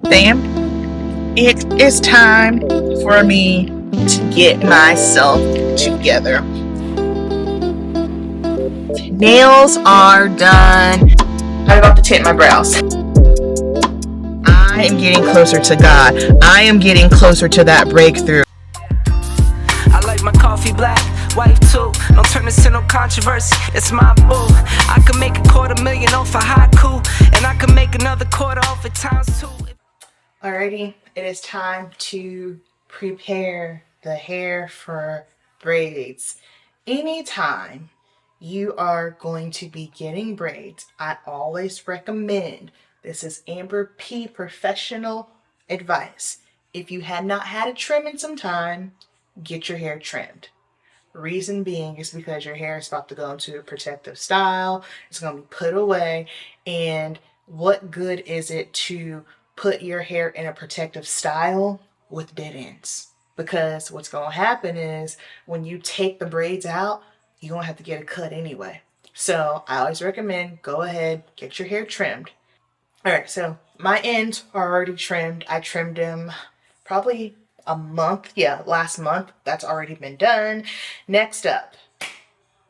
Sam, it is time for me to get myself together. Nails are done. I'm about to tint my brows. I am getting closer to God. I am getting closer to that breakthrough. I like my coffee black, wife too. Don't turn this into no controversy. It's my boo. I can make $250,000 off a haiku, and I can make another quarter off at times too. Alrighty, it is time to prepare the hair for braids. Anytime you are going to be getting braids, I always recommend, this is Amberp professional advice. If you had not had a trim in some time, get your hair trimmed. Reason being is because your hair is about to go into a protective style. It's going to be put away. And what good is it to put your hair in a protective style with dead ends? Because what's going to happen is when you take the braids out, you're going to have to get a cut anyway. So I always recommend go ahead, get your hair trimmed. All right, so my ends are already trimmed. I trimmed them probably a month. Yeah, last month. That's already been done. Next up,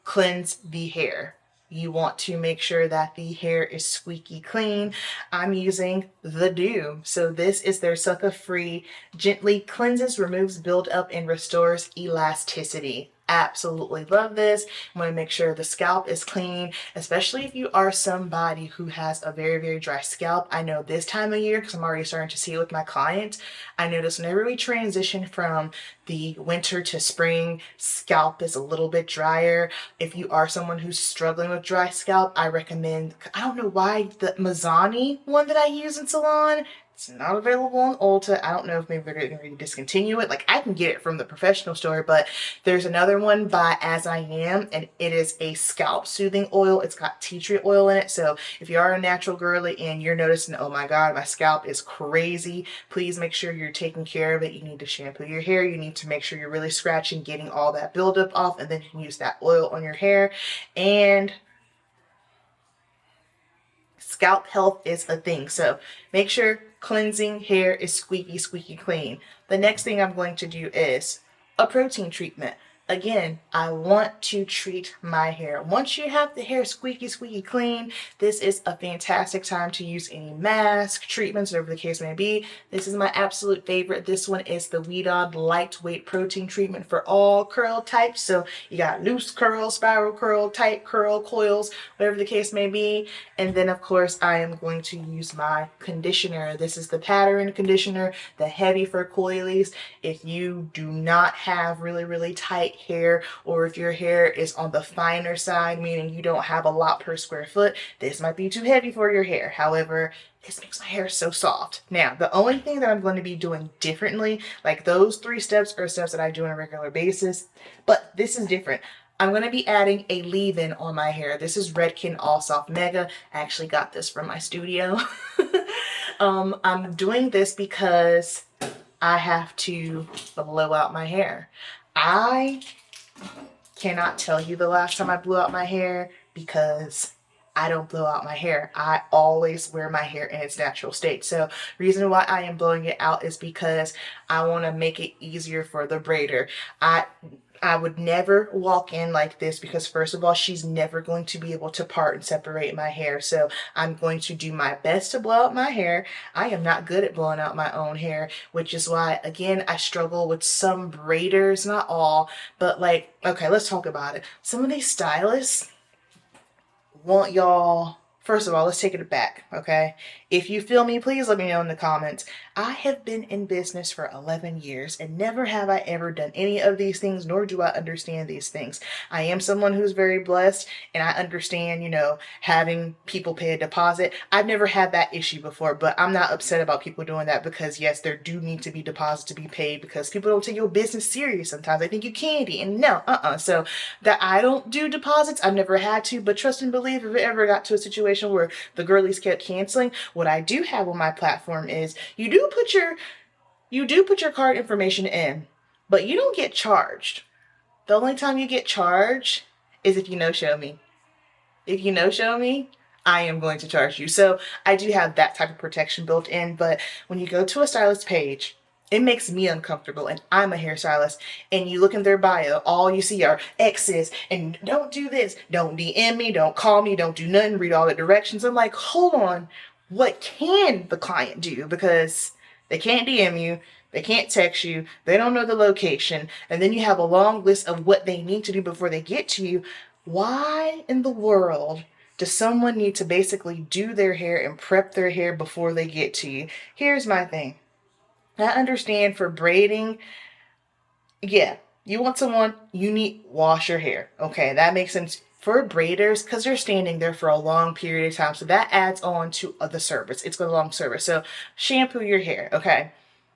cleanse the hair. You want to make sure that the hair is squeaky clean. I'm using the Dew. So this is their sucker-free, gently cleanses, removes buildup, and restores elasticity. Absolutely love this. I want to make sure the scalp is clean, especially if you are somebody who has a very, very dry scalp. I know this time of year, because I'm already starting to see it with my clients, I notice whenever we transition from the winter to spring, scalp is a little bit drier. If you are someone who's struggling with dry scalp, I recommend, I don't know why, the Mazzani one that I use in Salon, it's not available on Ulta. I don't know if maybe they're going to discontinue it. Like, I can get it from the professional store, but there's another one by As I Am, and it is a scalp soothing oil. It's got tea tree oil in it. So if you are a natural girly and you're noticing, oh my God, my scalp is crazy, please make sure you're taking care of it. You need to shampoo your hair. You need to make sure you're really scratching, getting all that buildup off, and then you can use that oil on your hair. And scalp health is a thing. So make sure cleansing hair is squeaky, squeaky clean. The next thing I'm going to do is a protein treatment. Again, I want to treat my hair. Once you have the hair squeaky, squeaky clean, this is a fantastic time to use any mask, treatments, whatever the case may be. This is my absolute favorite. This one is the Weedon Lightweight Protein Treatment for all curl types. So you got loose curl, spiral curl, tight curl, coils, whatever the case may be. And then, of course, I am going to use my conditioner. This is the pattern conditioner, the heavy for coilies. If you do not have really, really tight hair, or if your hair is on the finer side, meaning you don't have a lot per square foot, this might be too heavy for your hair. However, this makes my hair so soft. Now, the only thing that I'm going to be doing differently, like those 3 steps are steps that I do on a regular basis, but this is different. I'm going to be adding a leave-in on my hair. This is Redken All Soft Mega. I actually got this from my studio. I'm doing this because I have to blow out my hair. I cannot tell you the last time I blew out my hair because I don't blow out my hair. I always wear my hair in its natural state. So reason why I am blowing it out is because I want to make it easier for the braider. I would never walk in like this because, first of all, she's never going to be able to part and separate my hair. So I'm going to do my best to blow out my hair. I am not good at blowing out my own hair, which is why, again, I struggle with some braiders, not all, but like, okay, let's talk about it. Some of these stylists want y'all, first of all, let's take it back, okay? If you feel me, please let me know in the comments. I have been in business for 11 years and never have I ever done any of these things, nor do I understand these things. I am someone who's very blessed and I understand, you know, having people pay a deposit. I've never had that issue before, but I'm not upset about people doing that because yes, there do need to be deposits to be paid because people don't take your business serious sometimes. They think you candy and no, So that I don't do deposits, I've never had to, but trust and believe if it ever got to a situation where the girlies kept canceling, what I do have on my platform is you do put your card information in, but you don't get charged. The only time you get charged is if you no-show me. If you no-show me, I am going to charge you. So I do have that type of protection built in, but when you go to a stylist page, it makes me uncomfortable, and I'm a hairstylist, and you look in their bio, all you see are X's, and don't do this, don't DM me, don't call me, don't do nothing, read all the directions. I'm like, hold on, what can the client do? Because they can't DM you, they can't text you, they don't know the location, and then you have a long list of what they need to do before they get to you. Why in the world does someone need to basically do their hair and prep their hair before they get to you? Here's my thing. I understand for braiding, yeah, you want someone, you need wash your hair. Okay, that makes sense. For braiders, because they're standing there for a long period of time, so that adds on to the service. It's a long service. So shampoo your hair, okay?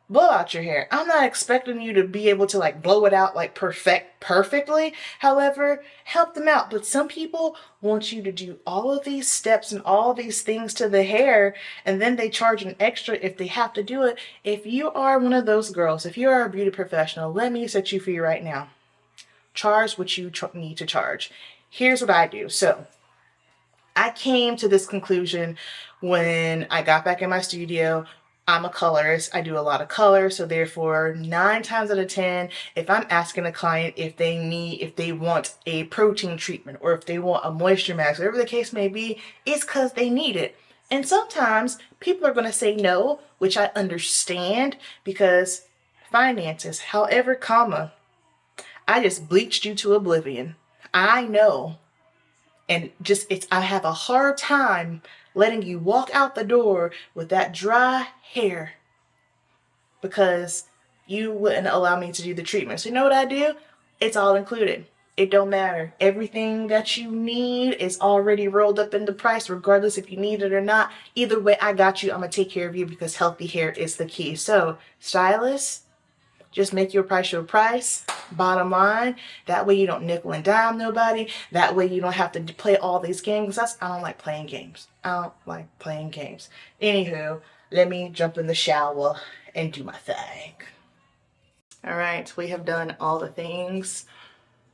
Blow out your hair. I'm not expecting you to be able to like blow it out like perfectly. However, help them out. But some people want you to do all of these steps and all these things to the hair, and then they charge an extra if they have to do it. If you are one of those girls, if you are a beauty professional, let me set you free right now. Charge what you need to charge. Here's what I do. So I came to this conclusion when I got back in my studio. I'm a colorist. I do a lot of color. So therefore, 9 times out of 10, if I'm asking a client if they want a protein treatment or if they want a moisture mask, whatever the case may be, it's because they need it. And sometimes people are going to say no, which I understand because finances. However, I just bleached you to oblivion. I know. And I have a hard time letting you walk out the door with that dry hair because you wouldn't allow me to do the treatment. So you know what I do? It's all included. It don't matter. Everything that you need is already rolled up in the price, regardless if you need it or not. Either way, I got you. I'm going to take care of you because healthy hair is the key. So, stylists, just make your price your price, bottom line. That way you don't nickel and dime nobody. That way you don't have to play all these games. I don't like playing games. I don't like playing games. Anywho, let me jump in the shower and do my thing. All right, we have done all the things.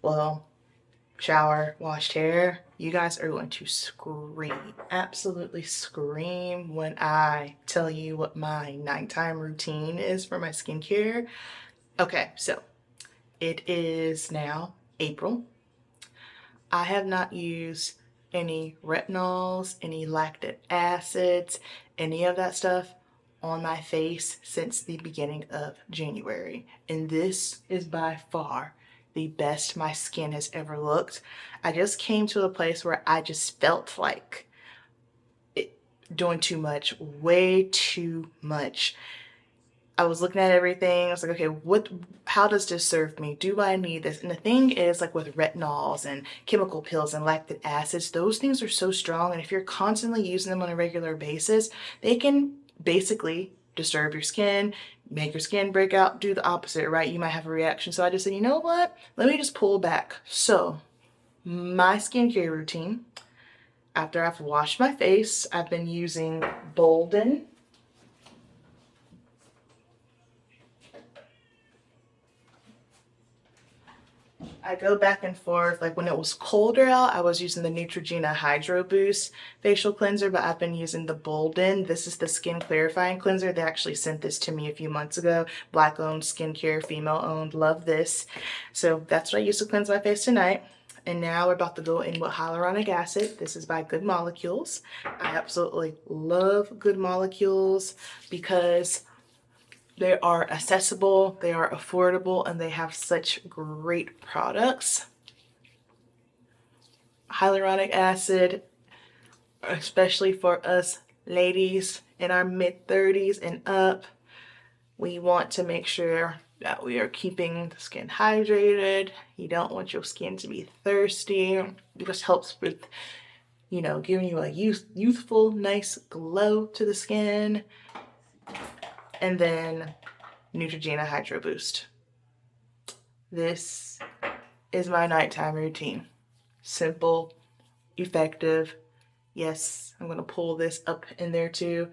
Well, shower, washed hair. You guys are going to scream, absolutely scream when I tell you what my nighttime routine is for my skincare. Okay, so it is now April. I have not used any retinols, any lactic acids, any of that stuff on my face since the beginning of January. And this is by far the best my skin has ever looked. I just came to a place where I just felt like doing too much, way too much. I was looking at everything. I was like, okay, how does this serve me? Do I need this? And the thing is, like with retinols and chemical pills and lactic acids, those things are so strong. And if you're constantly using them on a regular basis, they can basically disturb your skin, make your skin break out, do the opposite, right? You might have a reaction. So I just said, you know what? Let me just pull back. So my skincare routine, after I've washed my face, I've been using Bolden. I go back and forth. Like when it was colder out, I was using the Neutrogena Hydro Boost facial cleanser, but I've been using the Bolden. This is the skin clarifying cleanser. They actually sent this to me a few months ago. Black owned skincare, female owned. Love this. So that's what I use to cleanse my face tonight. And now we're about to go in with hyaluronic acid. This is by Good Molecules. I absolutely love Good Molecules because they are accessible, they are affordable, and they have such great products. Hyaluronic acid, especially for us ladies in our mid-30s and up, we want to make sure that we are keeping the skin hydrated. You don't want your skin to be thirsty. It just helps with, giving you a youthful, nice glow to the skin. And then Neutrogena Hydro Boost. This is my nighttime routine. Simple, effective. Yes, I'm going to pull this up in there too.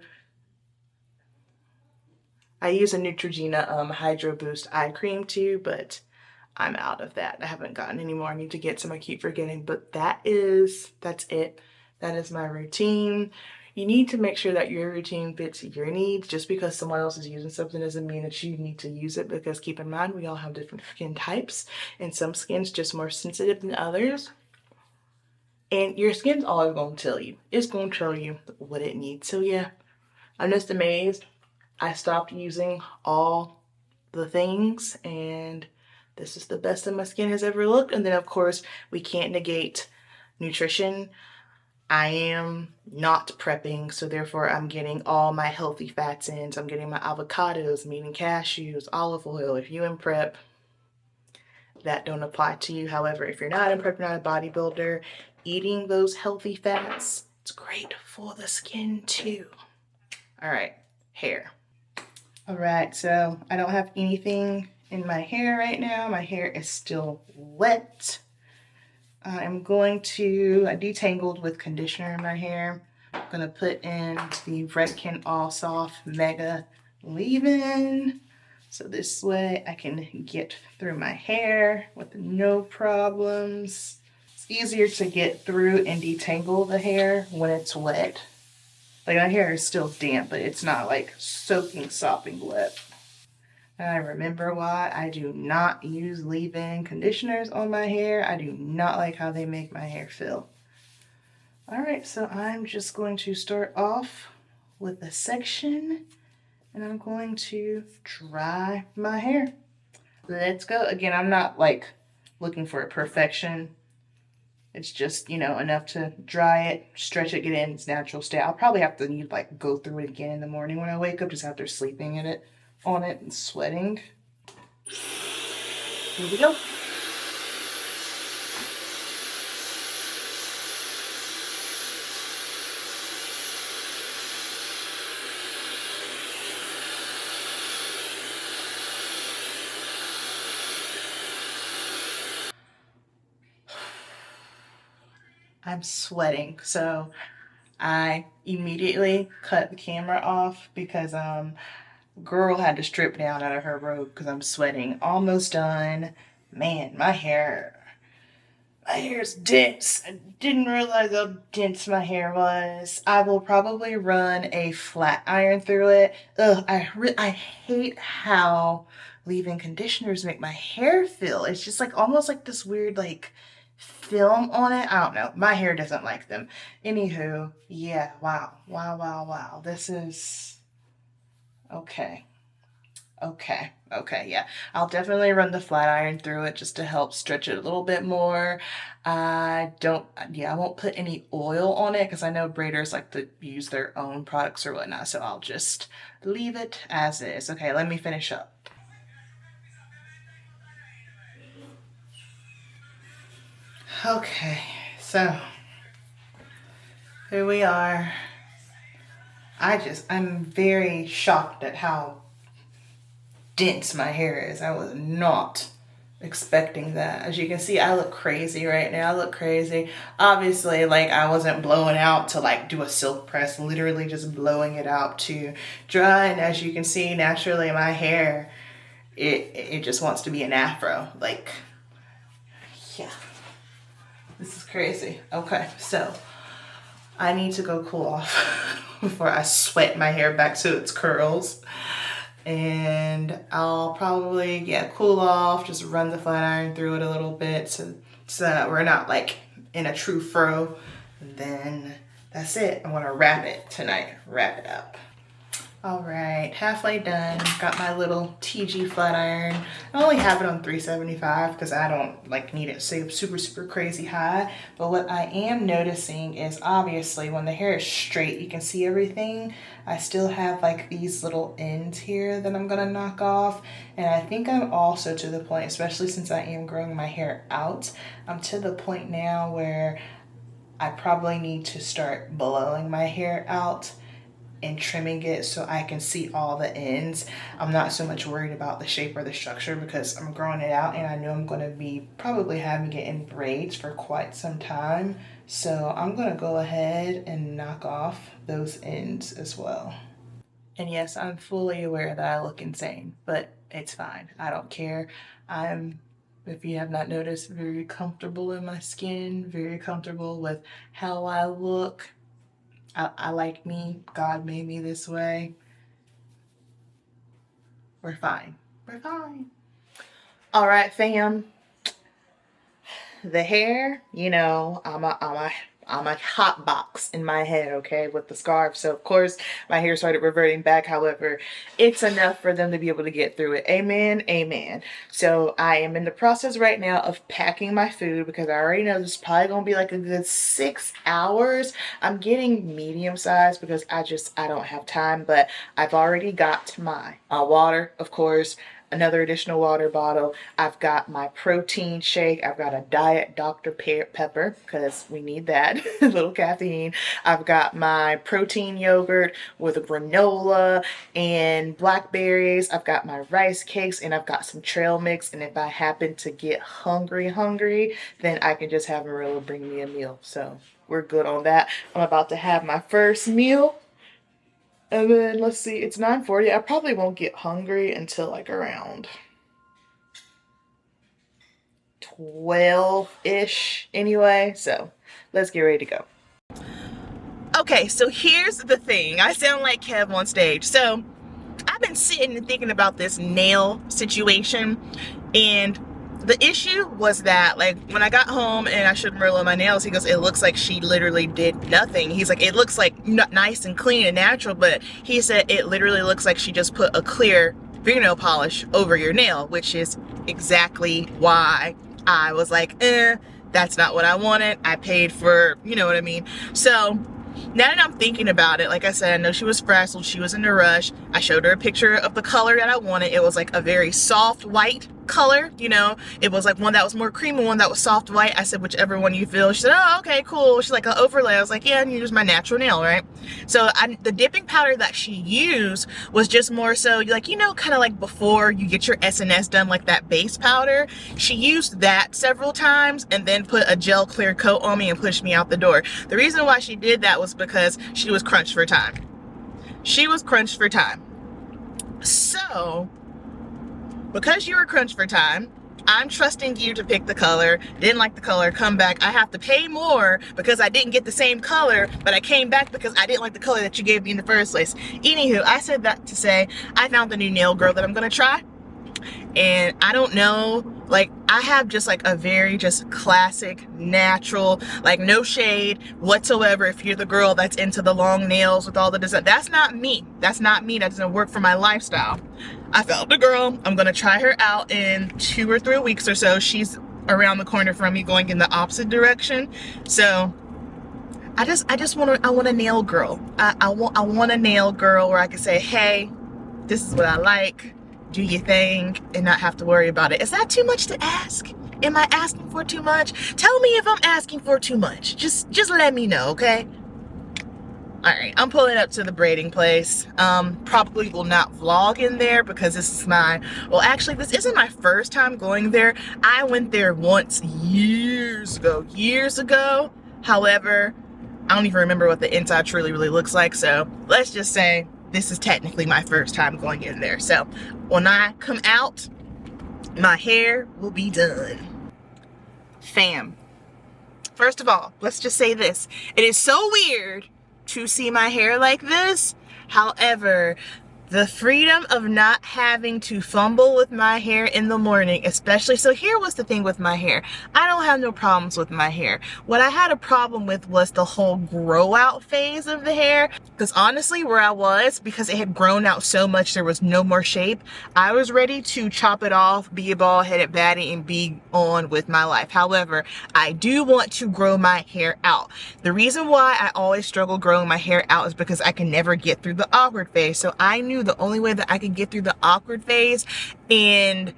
I use a Neutrogena Hydro Boost eye cream too, but I'm out of that. I haven't gotten any more. I need to get some. I keep forgetting, but that's it. That is my routine. You need to make sure that your routine fits your needs. Just because someone else is using something doesn't mean that you need to use it, because keep in mind, we all have different skin types, and some skin's just more sensitive than others. And your skin's always going to tell you. It's going to tell you what it needs. So yeah, I'm just amazed. I stopped using all the things, and this is the best that my skin has ever looked. And then of course, we can't negate nutrition. I am not prepping, so therefore I'm getting all my healthy fats in. So I'm getting my avocados, I'm eating cashews, olive oil. If you in prep, that don't apply to you. However, if you're not in prep, you're not a bodybuilder, eating those healthy fats, it's great for the skin too. All right, hair. All right, so I don't have anything in my hair right now. My hair is still wet. I'm going to, I detangled with conditioner in my hair. I'm gonna put in the Redken All Soft Mega Leave-In. So this way I can get through my hair with no problems. It's easier to get through and detangle the hair when it's wet. Like, my hair is still damp, but it's not like soaking, sopping wet. And I remember why I do not use leave-in conditioners on my hair. I do not like how they make my hair feel. All right, so I'm just going to start off with a section, and I'm going to dry my hair. Let's go. Again, I'm not like looking for perfection. It's just, you know, enough to dry it, stretch it, get it in its natural state. I'll probably have to like go through it again in the morning when I wake up, just after sleeping in it, on it and sweating. Here we go. I'm sweating, so I immediately cut the camera off because girl had to strip down out of her robe because I'm sweating. Almost done. Man, my hair's dense. I didn't realize how dense my hair was. I will probably run a flat iron through it. Ugh, I hate how leave-in conditioners make my hair feel. It's just like almost like this weird like film on it. I don't know. My hair doesn't like them. Anywho, yeah, wow. This is okay. Okay, yeah. I'll definitely run the flat iron through it just to help stretch it a little bit more. I won't put any oil on it because I know braiders like to use their own products or whatnot, so I'll just leave it as is. Okay, let me finish up. Okay, so here we are. I'm very shocked at how dense my hair is. I was not expecting that. As you can see, I look crazy right now. I look crazy. Obviously, like, I wasn't blowing out to like do a silk press, literally just blowing it out to dry. And as you can see, naturally my hair, it just wants to be an afro. Like, yeah, this is crazy. Okay, so I need to go cool off before I sweat my hair back to its curls. And I'll probably, cool off, just run the flat iron through it a little bit so that we're not like in a true fro. And then that's it. I want to wrap it tonight, wrap it up. All right, halfway done. Got my little TG flat iron. I only have it on 375 because I don't like need it super crazy high. But what I am noticing is obviously when the hair is straight, you can see everything. I still have like these little ends here that I'm gonna knock off. And I think I'm also to the point, especially since I am growing my hair out, I'm to the point now where I probably need to start blowing my hair out and trimming it so I can see all the ends. I'm not so much worried about the shape or the structure because I'm growing it out and I know I'm going to be probably having it in braids for quite some time. So I'm going to go ahead and knock off those ends as well. And yes, I'm fully aware that I look insane, but it's fine. I don't care. I'm If you have not noticed, very comfortable in my skin, very comfortable with how I look. I like me. God made me this way. We're fine. We're fine. All right, fam. The hair, you know, I'm a hot box in my head, okay, with the scarf. So of course my hair started reverting back. However, it's enough for them to be able to get through it. Amen, amen. So I am in the process right now of packing my food because I already know this is probably gonna be like a good 6 hours. I'm getting medium size because I don't have time, but I've already got my water, of course, another additional water bottle. I've got my protein shake. I've got a diet Dr. Pepper because we need that, a little caffeine. I've got my protein yogurt with a granola and blackberries. I've got my rice cakes and I've got some trail mix. And if I happen to get hungry, then I can just have Marilla bring me a meal. So we're good on that. I'm about to have my first meal. And then, let's see, it's 9:40. I probably won't get hungry until like around 12-ish anyway. So, let's get ready to go. Okay, so here's the thing. I sound like Kev on stage. So, I've been sitting and thinking about this nail situation. And the issue was that, like, when I got home and I showed Merlo my nails, he goes, it looks like she literally did nothing. He's like, it looks like nice and clean and natural, but he said it literally looks like she just put a clear fingernail polish over your nail, which is exactly why I was like, that's not what I wanted. I paid for, you know what I mean? So now that I'm thinking about it, like I said, I know she was frazzled, she was in a rush. I showed her a picture of the color that I wanted. It was like a very soft white color, you know. It was like one that was more creamy, one that was soft white. I said, whichever one you feel. She said, oh, okay, cool. She's like, an overlay. I was like, yeah, and you use my natural nail, right? So the dipping powder that she used was just more so, like, you know, kind of like before you get your SNS done, like that base powder. She used that several times and then put a gel clear coat on me and pushed me out the door. The reason why she did that was because she was crunched for time. She was crunched for time. So, because you were crunched for time, I'm trusting you to pick the color. Didn't like the color, come back. I have to pay more because I didn't get the same color, but I came back because I didn't like the color that you gave me in the first place. Anywho, I said that to say I found the new nail girl that I'm gonna try. And I don't know, like, I have just like a very just classic, natural, like no shade whatsoever. If you're the girl that's into the long nails with all the design, that's not me. That's not me. That doesn't work for my lifestyle. I found a girl. I'm gonna try her out in 2 or 3 weeks or so. She's around the corner from me, going in the opposite direction. So I want a nail girl. I want a nail girl where I can say, hey, this is what I like. Do your thing and not have to worry about it. Is that too much to ask? Am I asking for too much? Tell me if I'm asking for too much. Just let me know, okay? Alright, I'm pulling up to the braiding place. Probably will not vlog in there because this is well, actually, this isn't my first time going there. I went there once years ago. However, I don't even remember what the inside truly really looks like. So let's just say this is technically my first time going in there. So when I come out, my hair will be done. Fam, first of all, let's just say this. It is so weird to see my hair like this. However, the freedom of not having to fumble with my hair in the morning, especially, so here was the thing with my hair. I don't have no problems with my hair. What I had a problem with was the whole grow out phase of the hair. Because honestly, where I was, because it had grown out so much, there was no more shape. I was ready to chop it off, be a bald-headed baddie, and be on with my life. However, I do want to grow my hair out. The reason why I always struggle growing my hair out is because I can never get through the awkward phase. So I knew the only way that I could get through the awkward phase and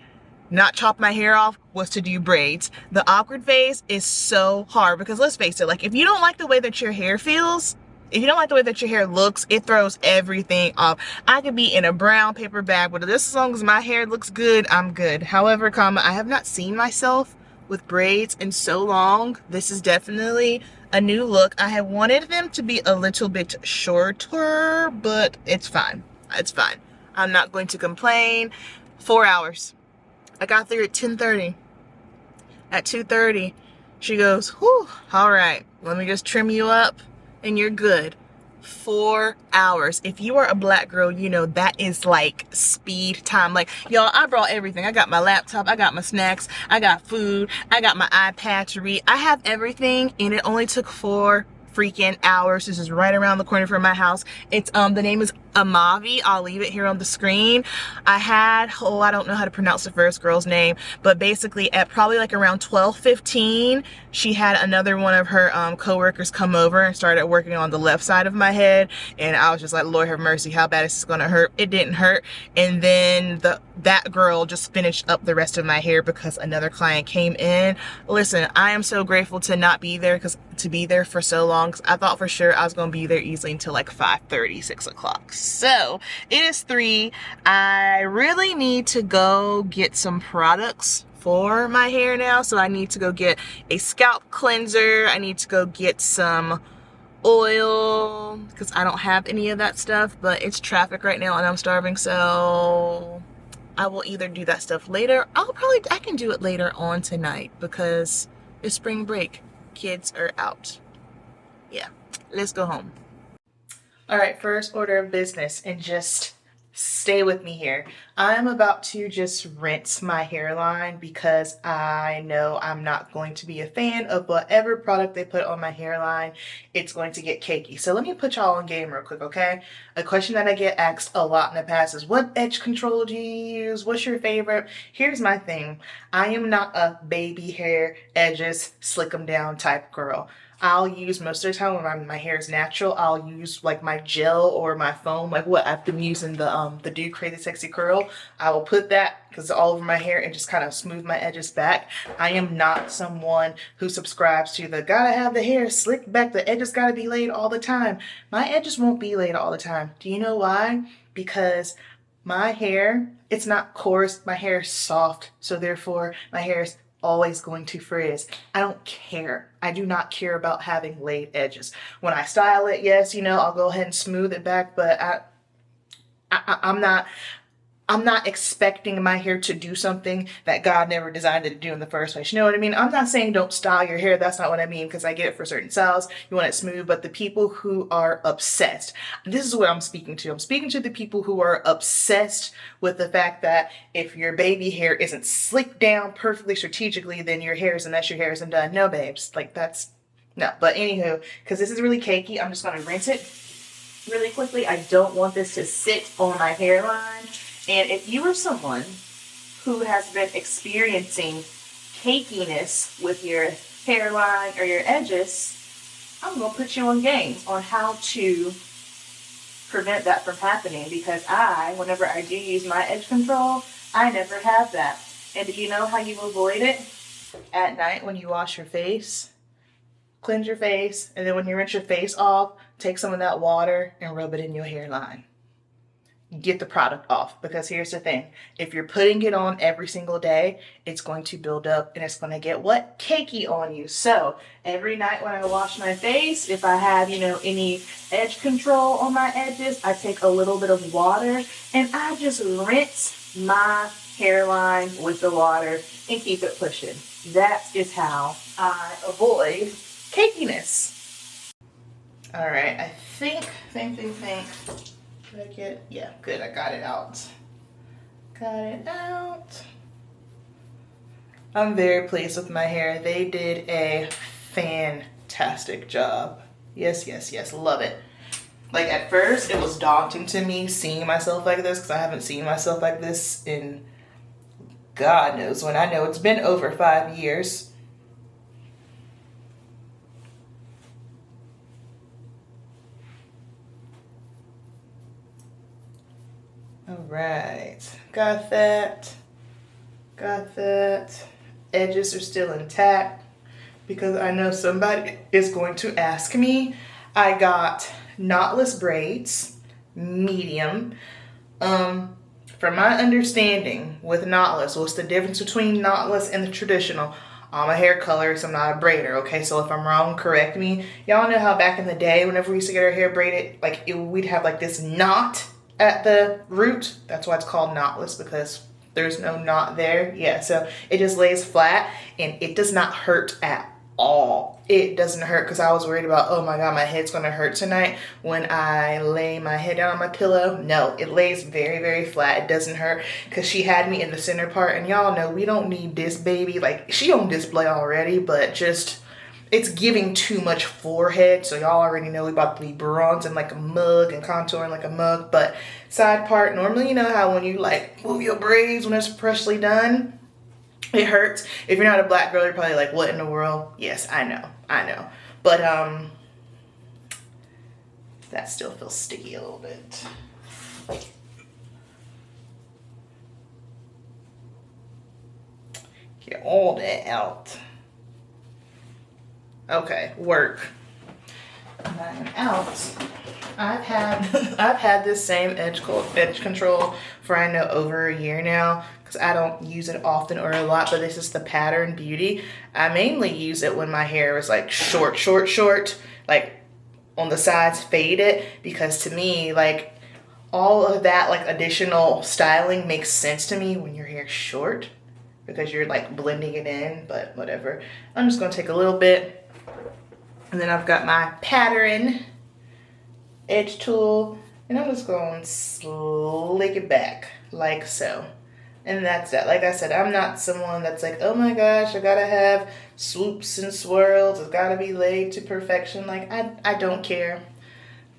not chop my hair off was to do braids. The awkward phase is so hard because let's face it, like, if you don't like the way that your hair feels, if you don't like the way that your hair looks, it throws everything off. I could be in a brown paper bag, but just as long as my hair looks good, I'm good. However, I have not seen myself with braids in so long. This is definitely a new look. I had wanted them to be a little bit shorter, but it's fine. It's fine. I'm not going to complain. 4 hours. I got there at 10:30. at 2:30. She goes, whew, all right, let me just trim you up and you're good. 4 hours. If you are a black girl, you know that is like speed time. Like, y'all, I brought everything. I got my laptop, I got my snacks, I got food, I got my iPad to read. I have everything, and it only took 4 freaking hours. This is right around the corner from my house. It's the name is Amavi. I'll leave it here on the screen. I had, I don't know how to pronounce the first girl's name, but basically at probably like around 12:15, she had another one of her co-workers come over and started working on the left side of my head, and I was just like, Lord have mercy, how bad is this gonna hurt? It didn't hurt. And then that girl just finished up the rest of my hair because another client came in. Listen, I am so grateful to not be there, to be there for so long, because I thought for sure I was gonna be there easily until like 5:30, 6 o'clock. So it is 3. I really need to go get some products for my hair now. So I need to go get a scalp cleanser. I need to go get some oil because I don't have any of that stuff, but it's traffic right now and I'm starving, so I will either do that stuff later. I can do it later on tonight because it's spring break. Kids are out. Yeah, let's go home. All right, first order of business, and just stay with me here. I'm about to just rinse my hairline because I know I'm not going to be a fan of whatever product they put on my hairline. It's going to get cakey. So let me put y'all on game real quick, okay? A question that I get asked a lot in the past is, what edge control do you use? What's your favorite? Here's my thing. I am not a baby hair edges, slick them down type girl. I'll use, most of the time when my hair is natural, I'll use like my gel or my foam, like what I've been using, the Do Crazy Sexy Curl. I will put that because all over my hair and just kind of smooth my edges back. I am not someone who subscribes to the gotta have the hair slicked back, the edges gotta be laid all the time. My edges won't be laid all the time. Do you know why? Because my hair, it's not coarse, my hair is soft, so therefore my hair is always going to frizz. I don't care. I do not care about having laid edges. When I style it, yes, I'll go ahead and smooth it back, but I'm not expecting my hair to do something that God never designed it to do in the first place. You know what I mean? I'm not saying don't style your hair. That's not what I mean, because I get it for certain styles. You want it smooth, but the people who are obsessed, this is what I'm speaking to. I'm speaking to the people who are obsessed with the fact that if your baby hair isn't slicked down perfectly strategically, then your hair isn't done. No, babes. Like, that's, no. But anywho, because this is really cakey, I'm just going to rinse it really quickly. I don't want this to sit on my hairline. And if you are someone who has been experiencing cakiness with your hairline or your edges, I'm going to put you on Gainz on how to prevent that from happening, because whenever I do use my edge control, I never have that. And do you know how you avoid it? At night when you wash your face, cleanse your face, and then when you rinse your face off, take some of that water and rub it in your hairline. Get the product off, because here's the thing. If you're putting it on every single day, it's going to build up and it's going to get what? Cakey on you. So every night when I wash my face, if I have, any edge control on my edges, I take a little bit of water and I just rinse my hairline with the water and keep it pushing. That is how I avoid cakiness. All right, I think. Did I get it? Yeah, good. I got it out. I'm very pleased with my hair. They did a fantastic job. Yes. Love it. Like, at first, it was daunting to me seeing myself like this, because I haven't seen myself like this in God knows when. I know it's been over 5 years. All right, got that. Edges are still intact because I know somebody is going to ask me. I got knotless braids, medium. From my understanding with knotless, what's the difference between knotless and the traditional? I'm a hair colorist, I'm not a braider, okay? So if I'm wrong, correct me. Y'all know how back in the day, whenever we used to get our hair braided, we'd have like this knot at the root. That's why it's called knotless, because There's no knot there. Yeah, so it just lays flat and it does not hurt at all. It doesn't hurt, because I was worried about, oh my god, my head's gonna hurt tonight when I lay my head down on my pillow. No, it lays very, very flat. It doesn't hurt, because she had me in the center part, and y'all know we don't need this baby. Like, she on display already, but just, it's giving too much forehead. So y'all already know we about to be bronzing like a mug and contouring like a mug. But side part, normally, you know how when you like move your braids when it's freshly done, it hurts. If you're not a black girl, you're probably like, what in the world? Yes, I know. But that still feels sticky a little bit. Get all that out. Okay, work. I'm out. I've had this same edge control for, I know, over a year now, because I don't use it often or a lot, but this is the Pattern Beauty. I mainly use it when my hair is like short, like on the sides faded, because to me, like, all of that like additional styling makes sense to me when your hair's short, because you're like blending it in. But whatever, I'm just gonna take a little bit, and then I've got my Pattern edge tool, and I'm just going to slick it back like so. And that's that. Like I said, I'm not someone that's like, oh my gosh, I gotta have swoops and swirls, it's gotta be laid to perfection. Like, I don't care.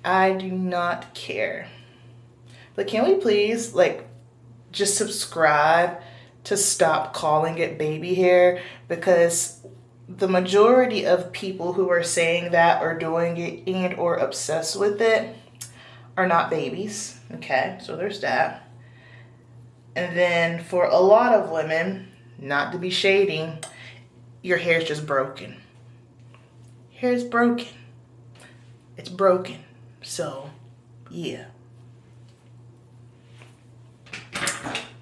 I do not care. But can we please, like, just subscribe to stop calling it baby hair? Because the majority of people who are saying that or doing it and or obsessed with it are not babies. Okay, so there's that. And then for a lot of women, not to be shady, your hair's just broken. Hair's broken. It's broken. So, yeah.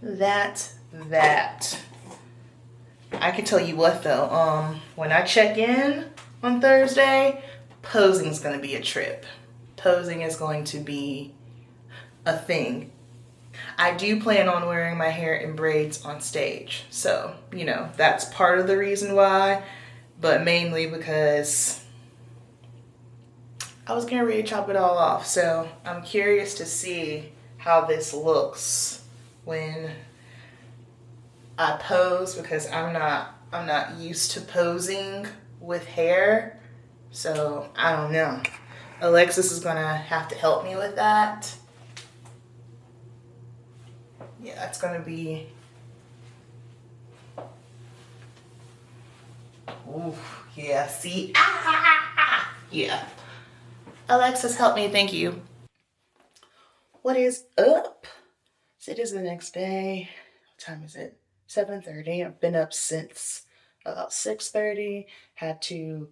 That. I can tell you what though, when I check in on Thursday, posing's gonna be a trip. Posing is going to be a thing. I do plan on wearing my hair in braids on stage. So, you know, that's part of the reason why, but mainly because I was getting ready to chop it all off. So I'm curious to see how this looks when I pose, because I'm not used to posing with hair. So I don't know. Alexis is gonna have to help me with that. Yeah, that's gonna be, ooh, yeah, see, yeah. Alexis, help me, thank you. What is up? So it is the next day. What time is it? 7:30. I've been up since about 6:30. Had to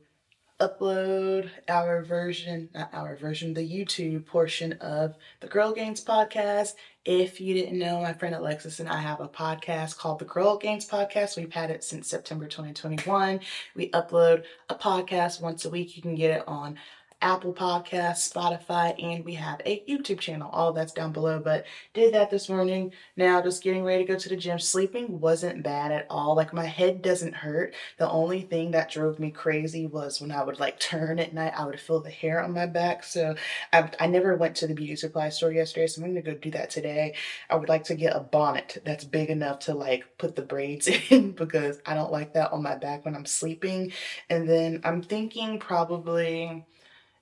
upload the YouTube portion of the Girl Gainz podcast. If you didn't know, my friend Alexis and I have a podcast called the Girl Gainz podcast. We've had it since September 2021. We upload a podcast once a week. You can get it on Apple Podcasts, Spotify, and we have a YouTube channel. All that's down below, but did that this morning. Now just getting ready to go to the gym. Sleeping wasn't bad at all. Like, my head doesn't hurt. The only thing that drove me crazy was when I would like turn at night, I would feel the hair on my back. So I never went to the beauty supply store yesterday, so I'm gonna go do that today. I would like to get a bonnet that's big enough to like put the braids in, because I don't like that on my back when I'm sleeping. And then I'm thinking probably,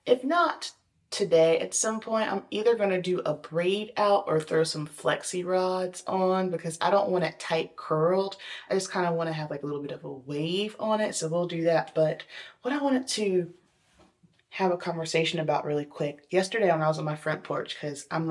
if not today, at some point, I'm either going to do a braid out or throw some flexi rods on, because I don't want it tight curled. I just kind of want to have like a little bit of a wave on it. So we'll do that. But what I wanted to have a conversation about really quick, yesterday when I was on my front porch, because I'm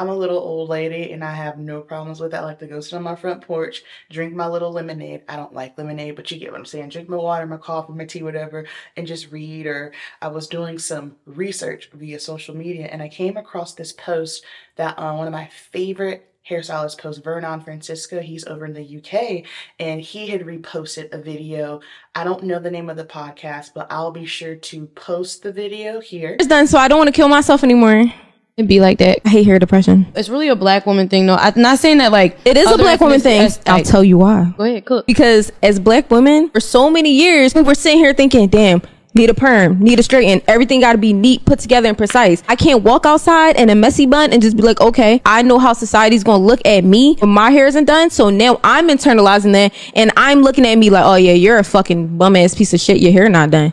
a little old lady and I have no problems with that. I like to go sit on my front porch, drink my little lemonade. I don't like lemonade, but you get what I'm saying. Drink my water, my coffee, my tea, whatever, and just read. Or I was doing some research via social media, and I came across this post that one of my favorite hairstylist posts, Vernon Francisco, he's over in the UK, and he had reposted a video. I don't know the name of the podcast, but I'll be sure to post the video here. It's done, so I don't want to kill myself anymore. It'd be like that. I hate hair depression. It's really a black woman thing, though. I'm not saying that like it is a black woman thing. I'll tell you why. Go ahead, cook. Because as black women, for so many years, we're sitting here thinking, damn, need a perm, need a straighten. Everything got to be neat, put together, and precise. I can't walk outside in a messy bun and just be like, okay, I know how society's gonna look at me when my hair isn't done. So now I'm internalizing that, and I'm looking at me like, oh yeah, you're a fucking bum ass piece of shit. Your hair not done.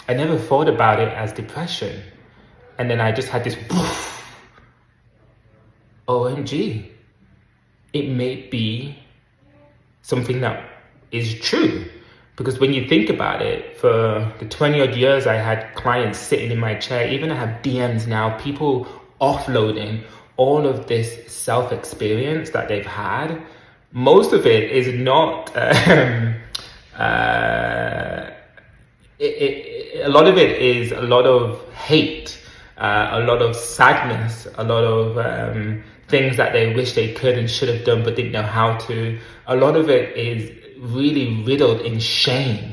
I never thought about it as depression, and then I just had this. OMG, it may be something that is true. Because when you think about it, for the 20 odd years I had clients sitting in my chair, even I have DMs now, people offloading all of this self-experience that they've had. Most of it is not, a lot of it is a lot of hate, a lot of sadness, a lot of things that they wish they could and should have done but didn't know how to. A lot of it is really riddled in shame.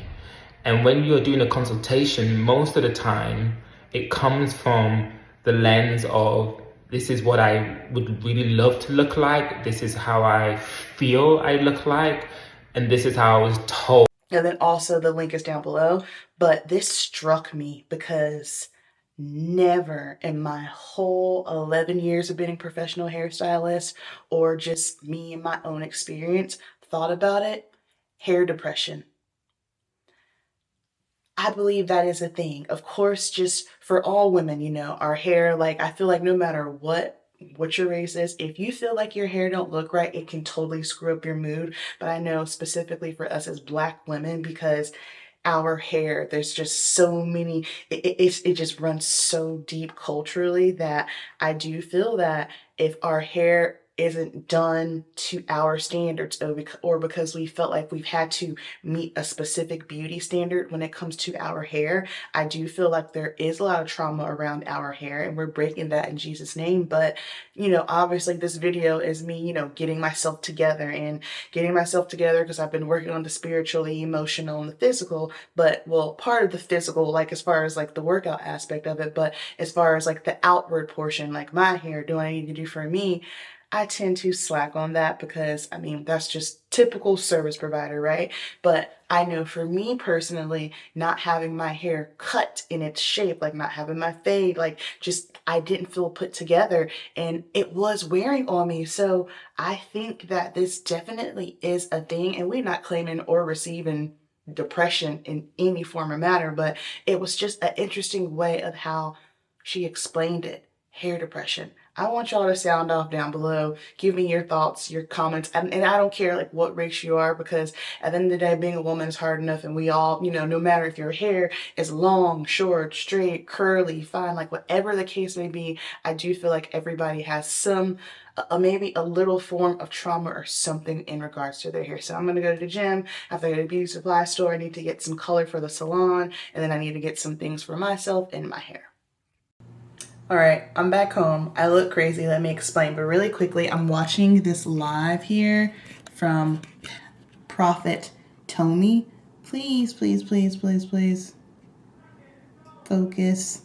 And when you're doing a consultation, most of the time it comes from the lens of, this is what I would really love to look like, this is how I feel I look like, and this is how I was told. And then also the link is down below. But this struck me because never in my whole 11 years of being a professional hairstylist, or just me and my own experience, thought about it. Hair depression. I believe that is a thing. Of course, just for all women, you know, our hair, like, I feel like no matter what your race is, if you feel like your hair don't look right, it can totally screw up your mood. But I know specifically for us as black women, because our hair, there's just so many, it just runs so deep culturally, that I do feel that if our hair isn't done to our standards, or because we felt like we've had to meet a specific beauty standard when it comes to our hair, I do feel like there is a lot of trauma around our hair, and we're breaking that in Jesus' name. But, you know, obviously this video is me, you know, getting myself together because I've been working on the spiritual, the emotional, and the physical. But, well, part of the physical, like as far as like the workout aspect of it, but as far as like the outward portion, like my hair, do what I need to do for me, I tend to slack on that because, I mean, that's just typical service provider, right? But I know for me personally, not having my hair cut in its shape, like not having my fade, like just, I didn't feel put together, and it was wearing on me. So I think that this definitely is a thing, and we're not claiming or receiving depression in any form or matter, but it was just an interesting way of how she explained it. Hair depression. I want y'all to sound off down below. Give me your thoughts, your comments. And I don't care like what race you are, because at the end of the day, being a woman is hard enough. And we all, you know, no matter if your hair is long, short, straight, curly, fine, like whatever the case may be, I do feel like everybody has some, maybe a little form of trauma or something in regards to their hair. So I'm going to go to the gym. After I go to the beauty supply store, I need to get some color for the salon. And then I need to get some things for myself and my hair. All right, I'm back home. I look crazy, let me explain. But really quickly, I'm watching this live here from Prophet Tony. Please, please, please, please, please. Focus.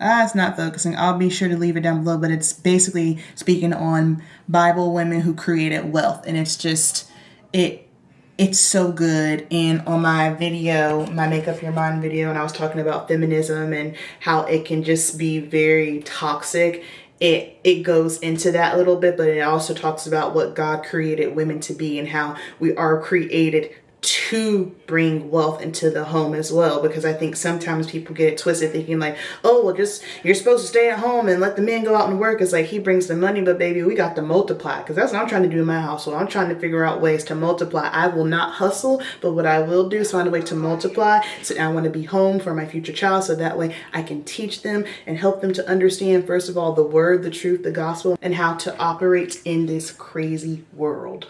It's not focusing. I'll be sure to leave it down below, but it's basically speaking on Bible women who created wealth. And it's just, it's so good. And on my video, my Make Up Your Mind video, and I was talking about feminism and how it can just be very toxic. It goes into that a little bit, but it also talks about what God created women to be and how we are created to bring wealth into the home as well. Because I think sometimes people get it twisted thinking like, oh, well, just you're supposed to stay at home and let the men go out and work. It's like he brings the money, but baby, we got to multiply, because that's what I'm trying to do in my household. I'm trying to figure out ways to multiply. I will not hustle, but what I will do is find a way to multiply. So I want to be home for my future child, so that way I can teach them and help them to understand, first of all, the word, the truth, the gospel, and how to operate in this crazy world.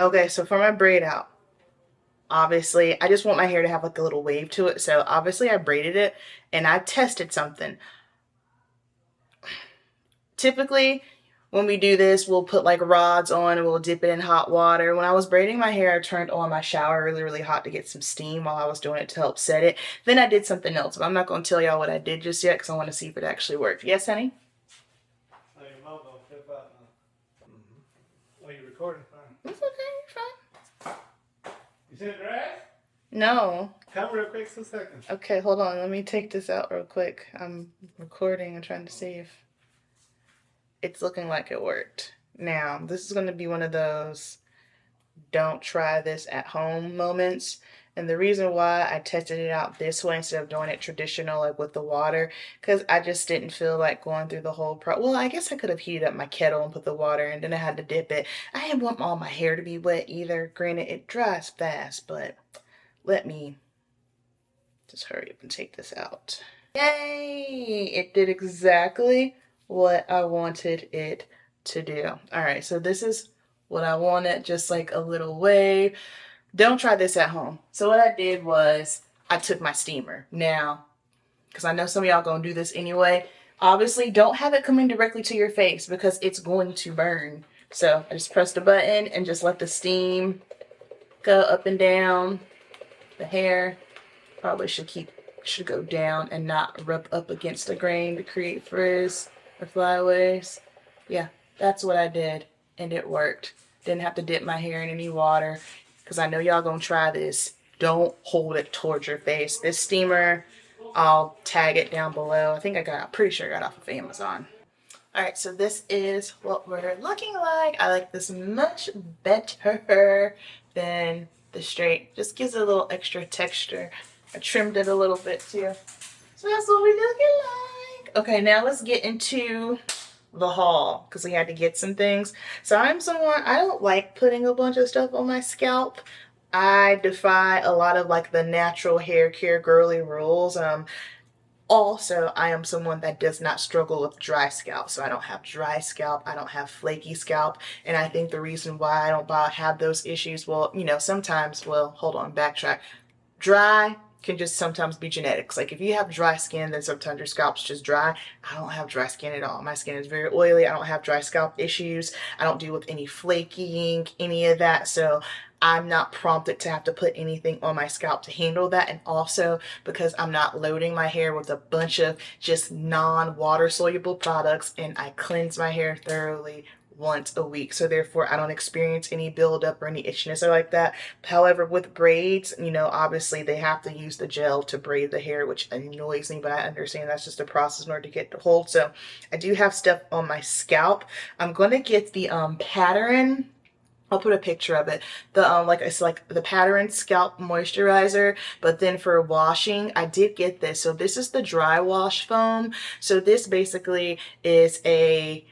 Okay, so for my braid out, obviously, I just want my hair to have like a little wave to it. So obviously I braided it and I tested something. Typically, when we do this, we'll put like rods on and we'll dip it in hot water. When I was braiding my hair, I turned on my shower really, really hot to get some steam while I was doing it to help set it. Then I did something else, but I'm not going to tell y'all what I did just yet because I want to see if it actually worked. Yes, honey? recording fine. It's okay, you're fine. You see the grass? No. Come real quick, 2 seconds. Okay, hold on. Let me take this out real quick. I'm recording and trying to see if it's looking like it worked. Now, this is going to be one of those don't try this at home moments. And the reason why I tested it out this way instead of doing it traditional, like with the water, because I just didn't feel like going through the whole well, I guess I could have heated up my kettle and put the water in, and then I had to dip it. I didn't want all my hair to be wet either. Granted, it dries fast, but let me just hurry up and take this out. Yay! It did exactly what I wanted it to do. All right, so this is what I wanted, just like a little wave. Don't try this at home. So what I did was I took my steamer. Now, because I know some of y'all gonna do this anyway, obviously don't have it coming directly to your face because it's going to burn. So I just press the button and just let the steam go up and down. The hair probably should go down and not rub up against the grain to create frizz or flyaways. Yeah, that's what I did, and it worked. Didn't have to dip my hair in any water, because I know y'all gonna try this. Don't hold it towards your face. This steamer, I'll tag it down below. I'm pretty sure I got it off of Amazon. All right, so this is what we're looking like. I like this much better than the straight. Just gives it a little extra texture. I trimmed it a little bit too. So that's what we're looking like. Okay, now let's get into the haul, because we had to get some things. So I'm someone, I don't like putting a bunch of stuff on my scalp. I defy a lot of like the natural hair care girly rules. Also, I am someone that does not struggle with dry scalp. So I don't have dry scalp. I don't have flaky scalp. And I think the reason why I don't have those issues, well, sometimes, hold on, backtrack. Dry can just sometimes be genetics. Like if you have dry skin, then sometimes your scalp's just dry. I don't have dry skin at all. My skin is very oily. I don't have dry scalp issues. I don't deal with any flaking, any of that. So I'm not prompted to have to put anything on my scalp to handle that. And also because I'm not loading my hair with a bunch of just non-water soluble products, and I cleanse my hair thoroughly once a week, so therefore I don't experience any buildup or any itchiness or like that. However, with braids, obviously they have to use the gel to braid the hair, which annoys me, but I understand that's just a process in order to get the hold. So I do have stuff on my scalp. I'm gonna get the pattern. I'll put a picture of it. It's like the pattern scalp moisturizer, but then for washing, I did get this. So this is the dry wash foam. So this basically is a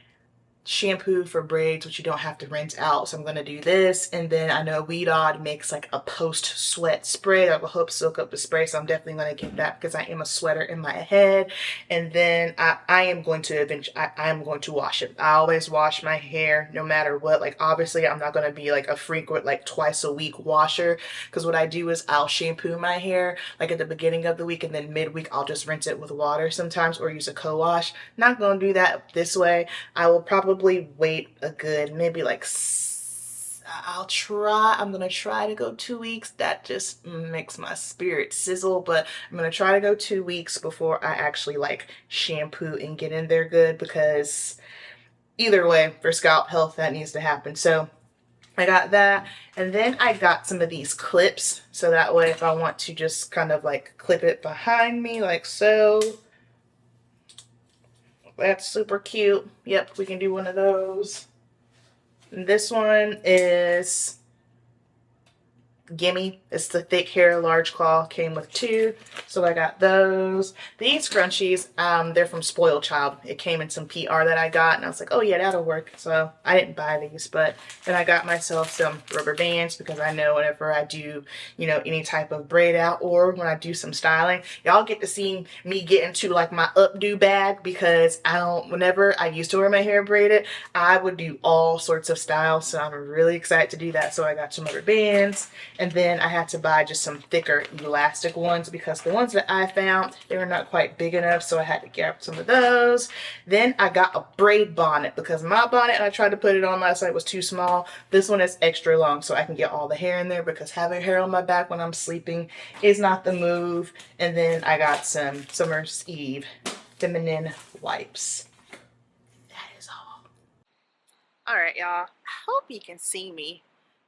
shampoo for braids, which you don't have to rinse out. So I'm going to do this. And then I know Weed Odd makes like a post sweat spray that will help soak up the spray. So I'm definitely going to get that because I am a sweater in my head. And then I am going to wash it. I always wash my hair no matter what. Like obviously I'm not going to be like a frequent like twice a week washer, because what I do is I'll shampoo my hair like at the beginning of the week, and then midweek I'll just rinse it with water sometimes or use a co-wash. Not going to do that this way. I will probably wait a good maybe like I'm gonna try to go 2 weeks. That just makes my spirit sizzle, but I'm gonna try to go 2 weeks before I actually like shampoo and get in there good, because either way for scalp health that needs to happen. So I got that, and then I got some of these clips, so that way if I want to just kind of like clip it behind me like so. That's super cute. Yep, we can do one of those. And this one is Gimme. It's the thick hair large claw. Came with 2, so I got those. These scrunchies, they're from Spoiled Child. It came in some PR that I got, and I was like, oh yeah, that'll work. So I didn't buy these, but then I got myself some rubber bands, because I know whenever I do any type of braid out, or when I do some styling, y'all get to see me get into like my updo bag, because whenever I used to wear my hair braided, I would do all sorts of styles. So I'm really excited to do that. So I got some rubber bands. And then I had to buy just some thicker elastic ones, because the ones that I found, they were not quite big enough. So I had to get some of those. Then I got a braid bonnet, because my bonnet, and I tried to put it on last night, was too small. This one is extra long, so I can get all the hair in there, because having hair on my back when I'm sleeping is not the move. And then I got some Summer's Eve feminine wipes. That is all. All right, y'all. I hope you can see me.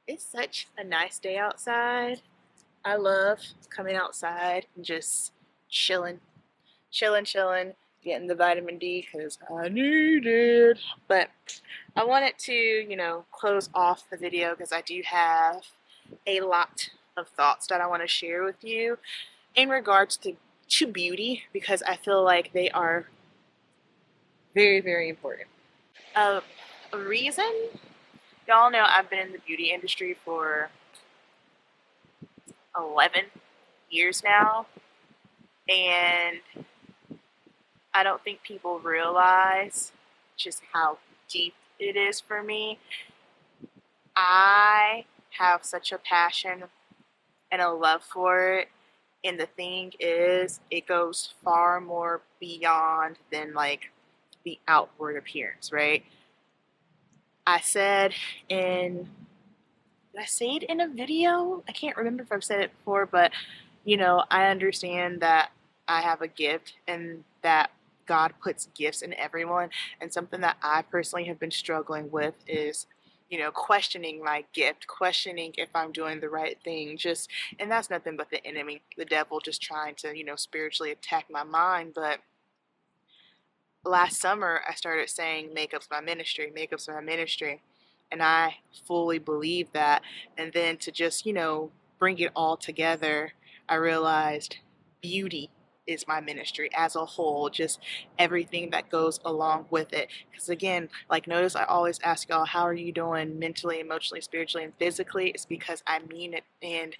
It's such a nice day outside. I love coming outside and just chilling, getting the vitamin D because I need it. But I wanted to, close off the video because I do have a lot of thoughts that I want to share with you in regards to beauty, because I feel like they are very, very important. A reason, y'all know I've been in the beauty industry for 11 years now, and I don't think people realize just how deep it is for me. I have such a passion and a love for it, and the thing is, it goes far more beyond than like the outward appearance, right? I said did I say it in a video? I can't remember if I've said it before, but I understand that I have a gift and that God puts gifts in everyone. And something that I personally have been struggling with is, questioning my gift, questioning if I'm doing the right thing. And that's nothing but the enemy, the devil, just trying to, spiritually attack my mind. But last summer, I started saying, makeup's my ministry, makeup's my ministry. And I fully believe that. And then to just, bring it all together, I realized beauty is my ministry as a whole, just everything that goes along with it. Because again, like, notice I always ask y'all, how are you doing mentally, emotionally, spiritually, and physically? It's because I mean it. And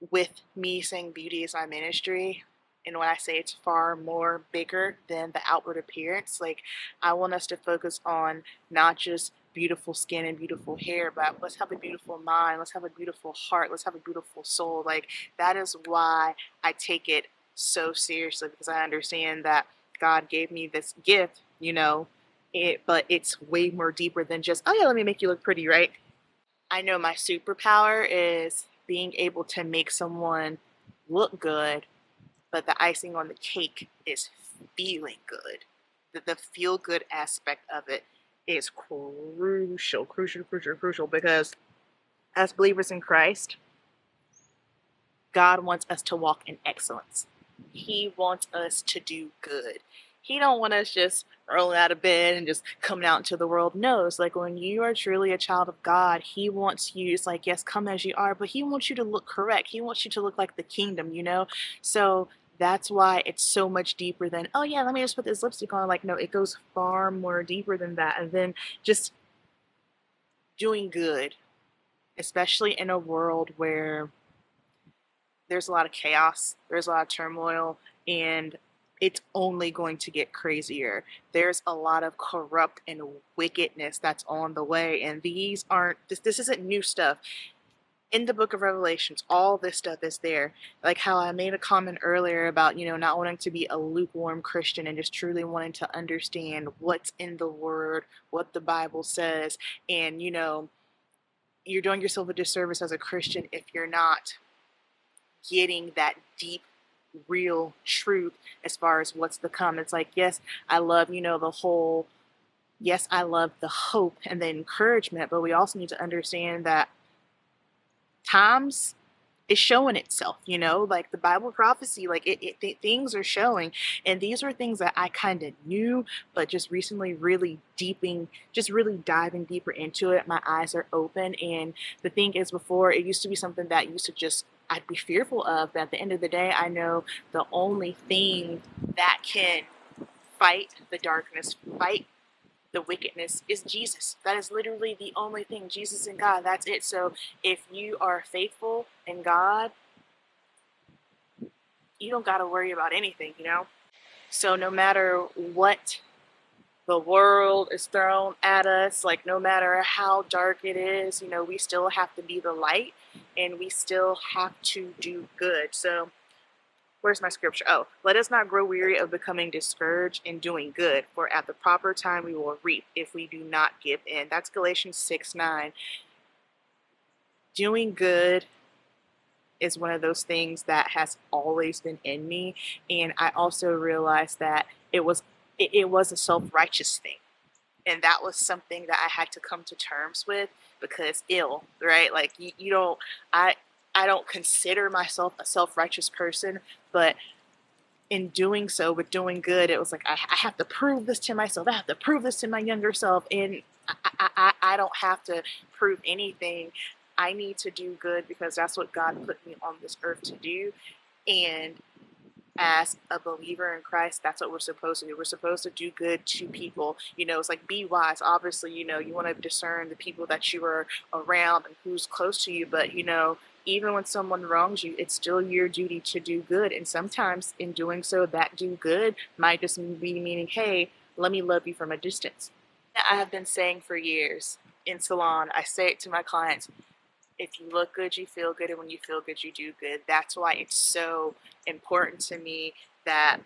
with me saying beauty is my ministry, and when I say it's far more bigger than the outward appearance, like, I want us to focus on not just beautiful skin and beautiful hair, but let's have a beautiful mind, let's have a beautiful heart, let's have a beautiful soul. Like, that is why I take it so seriously, because I understand that God gave me this gift, but it's way more deeper than just, oh yeah, let me make you look pretty, right? I know my superpower is being able to make someone look good, but the icing on the cake is feeling good. The feel good aspect of it is crucial, because as believers in Christ, God wants us to walk in excellence. He wants us to do good. He don't want us just rolling out of bed and just coming out into the world. No, it's like when you are truly a child of God, he wants you, it's like, yes, come as you are, but he wants you to look correct. He wants you to look like the kingdom, So that's why it's so much deeper than, oh yeah, let me just put this lipstick on. Like, no, it goes far more deeper than that. And then just doing good, especially in a world where there's a lot of chaos, there's a lot of turmoil, and it's only going to get crazier. There's a lot of corrupt and wickedness that's on the way, and this isn't new stuff. In the book of Revelations, all this stuff is there. Like how I made a comment earlier about, not wanting to be a lukewarm Christian and just truly wanting to understand what's in the Word, what the Bible says. And, you're doing yourself a disservice as a Christian if you're not getting that deep, real truth as far as what's to come. It's like, yes, I love, yes, I love the hope and the encouragement, but we also need to understand that times is showing itself, like the Bible prophecy, like things are showing. And these are things that I kind of knew, but just recently really diving deeper into it, my eyes are open. And the thing is, before, it used to be something that I'd be fearful of, but at the end of the day, I know the only thing that can fight the darkness, fight the wickedness is Jesus. That is literally the only thing. Jesus and God, that's it. So if you are faithful in God, you don't got to worry about anything, So no matter what the world is thrown at us, like no matter how dark it is, we still have to be the light, and we still have to do good. So where's my scripture? Oh, let us not grow weary of becoming discouraged in doing good, for at the proper time we will reap if we do not give in. That's Galatians 6:9. Doing good is one of those things that has always been in me. And I also realized that it was a self-righteous thing. And that was something that I had to come to terms with, because right? Like you don't, I don't consider myself a self-righteous person, but in doing so, with doing good, it was like, I have to prove this to myself. I have to prove this to my younger self. And I don't have to prove anything. I need to do good because that's what God put me on this earth to do. And as a believer in Christ, that's what we're supposed to do. We're supposed to do good to people. It's like, be wise. Obviously, you want to discern the people that you are around and who's close to you. But, even when someone wrongs you, it's still your duty to do good. And sometimes in doing so, that do good might just be meaning, hey, let me love you from a distance. I have been saying for years in salon, I say it to my clients, if you look good, you feel good, and when you feel good, you do good. That's why it's so important to me that,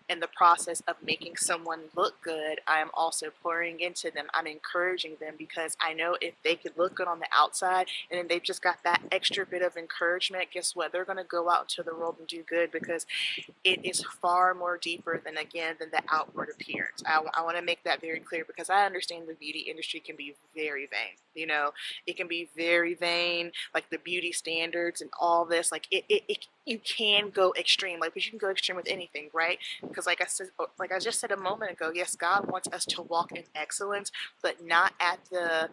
in the process of making someone look good, I am also pouring into them. I'm encouraging them, because I know if they could look good on the outside and then they've just got that extra bit of encouragement, guess what? They're going to go out into the world and do good, because it is far more deeper than the outward appearance. I want to make that very clear, because I understand the beauty industry can be very vain. It can be very vain, like the beauty standards and all this. Like you can go extreme, but you can go extreme with anything, right? Because like I just said a moment ago, yes, God wants us to walk in excellence, but not at the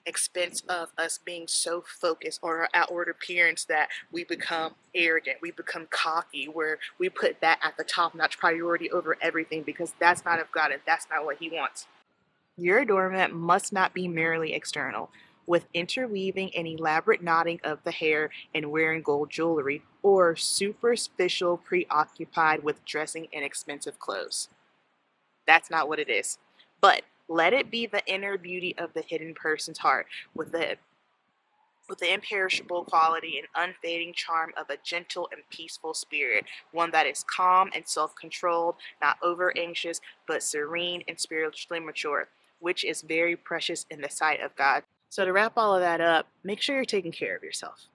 expense of us being so focused on our outward appearance that we become arrogant, we become cocky, where we put that at the top notch priority over everything, because that's not of God and that's not what He wants. Your adornment must not be merely external, with interweaving and elaborate knotting of the hair and wearing gold jewelry, or superficial preoccupied with dressing in expensive clothes. That's not what it is. But let it be the inner beauty of the hidden person's heart, with the imperishable quality and unfading charm of a gentle and peaceful spirit, one that is calm and self-controlled, not overanxious, but serene and spiritually mature, which is very precious in the sight of God. So to wrap all of that up, make sure you're taking care of yourself.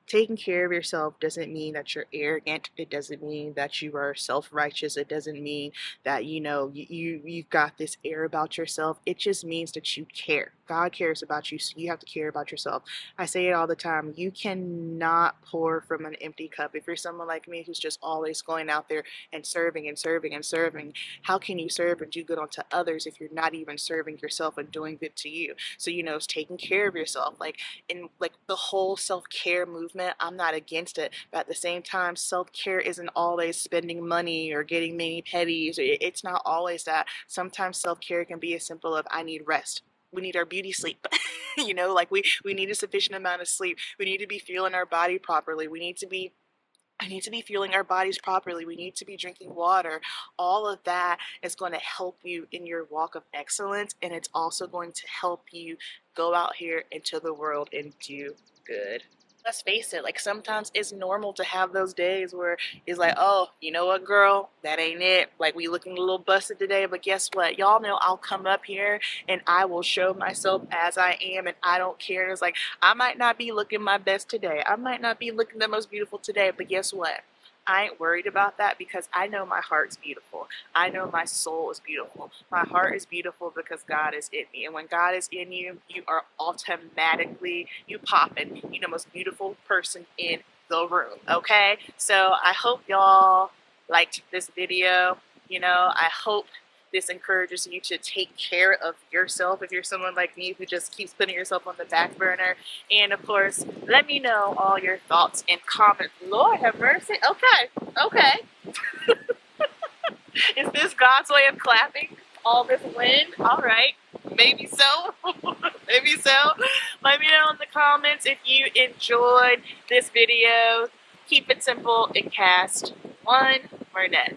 Taking care of yourself doesn't mean that you're arrogant. It doesn't mean that you are self-righteous. It doesn't mean that, you've got this air about yourself. It just means that you care. God cares about you, so you have to care about yourself. I say it all the time. You cannot pour from an empty cup. If you're someone like me who's just always going out there and serving and serving and serving, how can you serve and do good unto others if you're not even serving yourself and doing good to you? So, it's taking care of yourself. In the whole self-care movement, I'm not against it. But at the same time, self-care isn't always spending money or getting mani pedis. It's not always that. Sometimes self-care can be as simple as, I need rest. We need our beauty sleep. We need a sufficient amount of sleep. We need to be fueling our body properly. I need to be fueling our bodies properly. We need to be drinking water. All of that is going to help you in your walk of excellence, and it's also going to help you go out here into the world and do good. Let's face it, sometimes it's normal to have those days where it's like, oh, you know what, girl, that ain't it. We looking a little busted today, but guess what? Y'all know I'll come up here and I will show myself as I am, and I don't care. It's I might not be looking my best today. I might not be looking the most beautiful today, but guess what? I ain't worried about that, because I know my heart's beautiful. I know my soul is beautiful. My heart is beautiful because God is in me. And when God is in you, you are automatically, you popping. You're the most beautiful person in the room, okay? So I hope y'all liked this video. I hope this encourages you to take care of yourself if you're someone like me who just keeps putting yourself on the back burner. And of course, let me know all your thoughts and comments. Lord have mercy. Okay. Is this God's way of clapping all this wind? All right. Maybe so. Maybe so. Let me know in the comments if you enjoyed this video. Keep it simple and cast one more net.